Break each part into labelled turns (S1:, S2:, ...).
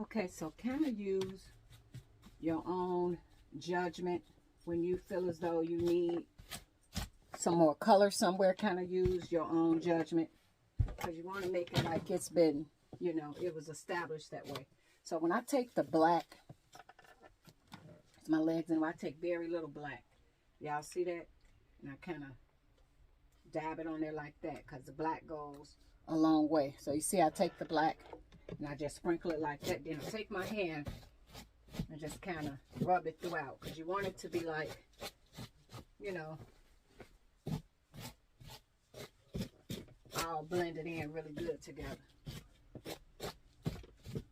S1: Okay, so kind of use your own judgment when you feel as though you need some more color somewhere. Kind of use your own judgment because you want to make it like it's been, you know, it was established that way. So when I take the black, it's my legs, and I take very little black. Y'all see that? And I kind of dab it on there like that because the black goes a long way. So you see I take the black and I just sprinkle it like that. Then I take my hand and just kind of rub it throughout because you want it to be like, you know, all blended in really good together.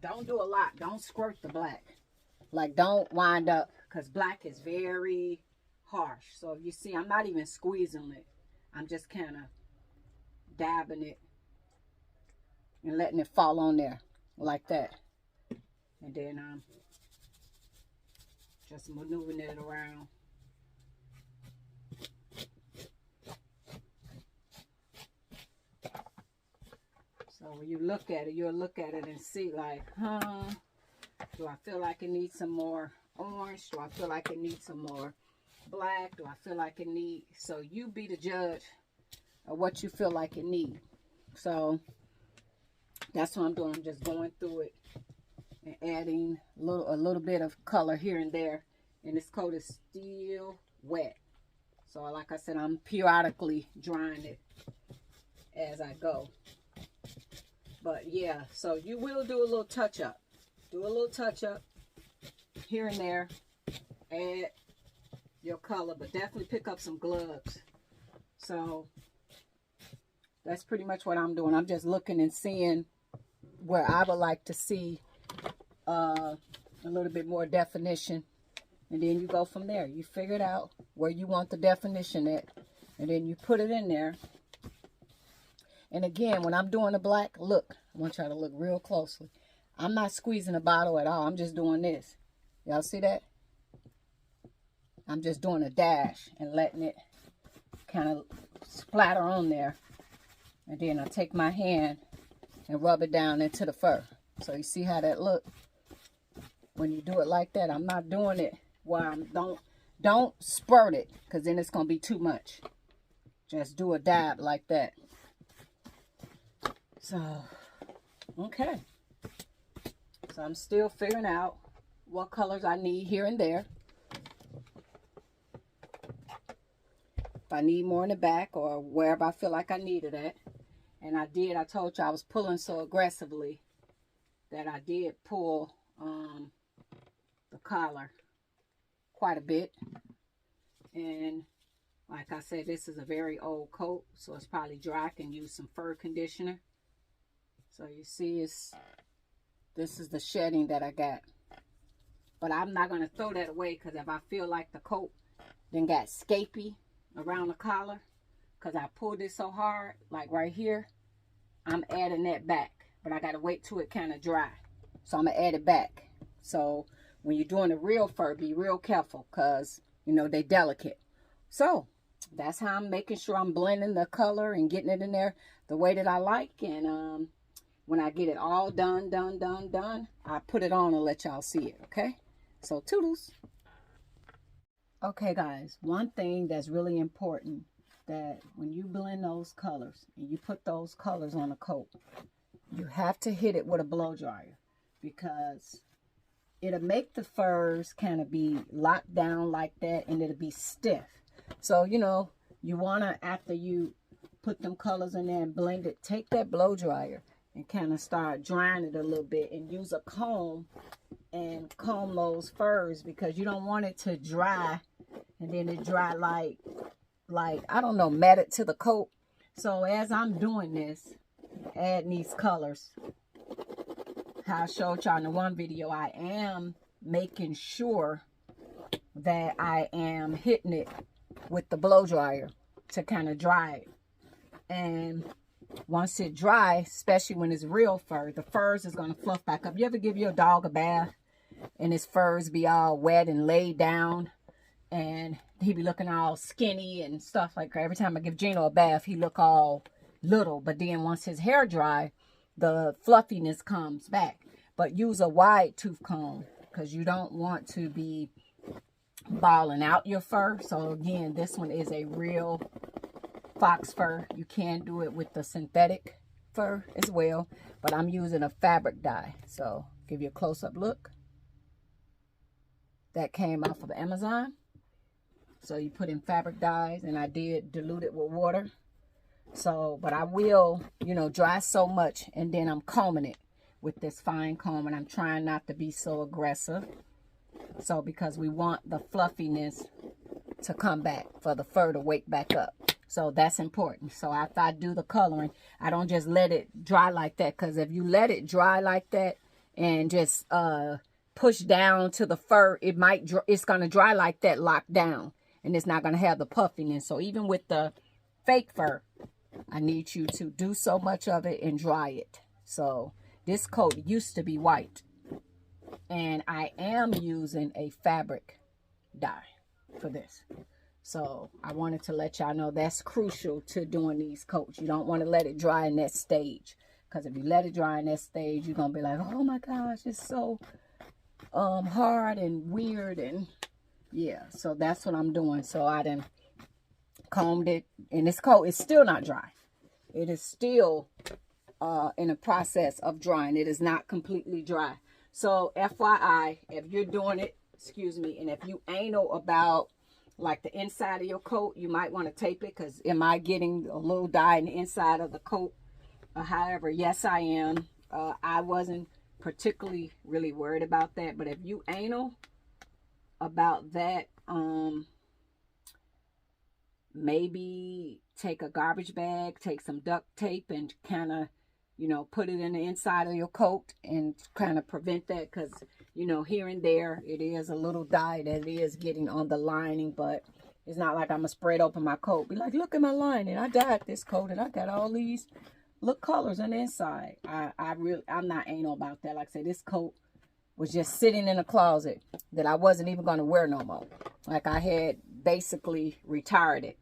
S1: Don't do a lot. Don't squirt the black. Like, don't wind up, because black is very harsh. So if you see, I'm not even squeezing it. I'm just kind of dabbing it and letting it fall on there like that. And then I'm just maneuvering it around. So when you look at it, you'll look at it and see like, do I feel like it needs some more orange? Do I feel like it needs some more black? Do I feel like it needs? So you be the judge of what you feel like it needs. So that's what I'm doing. I'm just going through it and adding a little bit of color here and there. And this coat is still wet. So like I said, I'm periodically drying it as I go. But yeah, so you will do a little touch up. Do a little touch up here and there. Add your color, but definitely pick up some gloves. So that's pretty much what I'm doing. I'm just looking and seeing where I would like to see a little bit more definition. And then you go from there. You figure it out where you want the definition at. And then you put it in there. And again, when I'm doing the black, look, I want y'all to look real closely. I'm not squeezing the bottle at all. I'm just doing this. Y'all see that? I'm just doing a dash and letting it kind of splatter on there. And then I take my hand and rub it down into the fur. So you see how that look? When you do it like that, I'm not doing it where I'm, don't spurt it, because then it's going to be too much. Just do a dab like that. So, okay. So I'm still figuring out what colors I need here and there. If I need more in the back or wherever I feel like I need it at. And I told you I was pulling so aggressively that I did pull the collar quite a bit. And like I said, this is a very old coat, so it's probably dry. I can use some fur conditioner. So you see, this is the shedding that I got. But I'm not going to throw that away, because if I feel like the coat then got scapy around the collar, because I pulled it so hard, like right here, I'm adding that back. But I got to wait till it kind of dry. So I'm going to add it back. So when you're doing the real fur, be real careful, because, you know, they're delicate. So that's how I'm making sure I'm blending the color and getting it in there the way that I like. And when I get it all done, I put it on and let y'all see it, okay? So toodles. Okay, guys, one thing that's really important, that when you blend those colors and you put those colors on a coat, you have to hit it with a blow dryer, because it'll make the furs kind of be locked down like that, and it'll be stiff. So, you know, you want to, after you put them colors in there and blend it, take that blow dryer and kind of start drying it a little bit, and use a comb and comb those furs, because you don't want it to dry and then it dry like I don't know, matted to the coat. So as I'm doing this, adding these colors, how I showed y'all in the one video, I am making sure that I am hitting it with the blow dryer to kind of dry it. And once it dries, especially when it's real fur, the furs is going to fluff back up. You ever give your dog a bath and his furs be all wet and laid down, and he be looking all skinny and stuff like that? Every time I give Gino a bath, he look all little. But then once his hair dry, the fluffiness comes back. but use a wide tooth comb because you don't want to be balling out your fur. So again, this one is a real fox fur. You can do it with the synthetic fur as well, but I'm using a fabric dye. So give you a close-up look. That came off of Amazon. So you put in fabric dyes, and I did dilute it with water. So, but I will, you know, dry so much, and then I'm combing it with this fine comb, and I'm trying not to be so aggressive. So, because we want the fluffiness to come back, for the fur to wake back up. So that's important. So after I do the coloring, I don't just let it dry like that, because if you let it dry like that and just push down to the fur, it's going to dry like that, locked down, and it's not going to have the puffiness. So even with the fake fur, I need you to do so much of it and dry it. So this coat used to be white, and I am using a fabric dye for this. So I wanted to let y'all know that's crucial to doing these coats. You don't want to let it dry in that stage, because if you let it dry in that stage, you're going to be like, oh my gosh, it's so hard and weird. And yeah, so that's what I'm doing. So I done combed it, and this coat is still not dry. It is still in a process of drying. It is not completely dry. So FYI, if you're doing it, excuse me, and if you anal about like the inside of your coat, you might want to tape it, because am I getting a little dye in the inside of the coat? However, yes, I am. I wasn't particularly really worried about that, but if you anal about that, maybe take a garbage bag, take some duct tape, and kind of, you know, put it in the inside of your coat and kind of prevent that, because, you know, here and there it is a little dye that is getting on the lining, but it's not like I'm gonna spread open my coat, be like, look at my lining, I dyed this coat and I got all these look colors on the inside. I'm not anal about that. Like I said, this coat was just sitting in a closet that I wasn't even going to wear no more. Like I had basically retired it.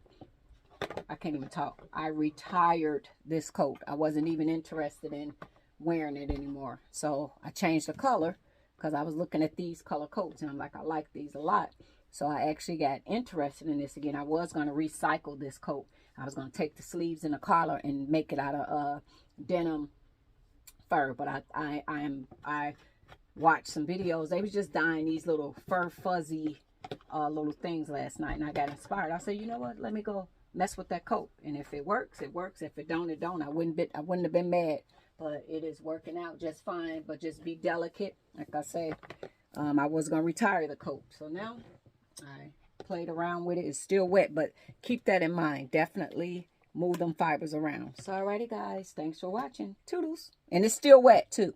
S1: I can't even talk. I retired this coat. I wasn't even interested in wearing it anymore. So I changed the color, because I was looking at these color coats and I'm like, I like these a lot. So I actually got interested in this again. I was going to recycle this coat. I was going to take the sleeves and the collar and make it out of denim fur. But I watched some videos. They was just dyeing these little fur fuzzy little things last night, and I got inspired. I said, you know what? Let me go mess with that coat. And if it works, it works. If it don't, it don't. I wouldn't have been mad. But it is working out just fine. But just be delicate. Like I said, I was going to retire the coat. So now I played around with it. It's still wet, but keep that in mind. Definitely move them fibers around. So alrighty guys, thanks for watching. Toodles. And it's still wet too.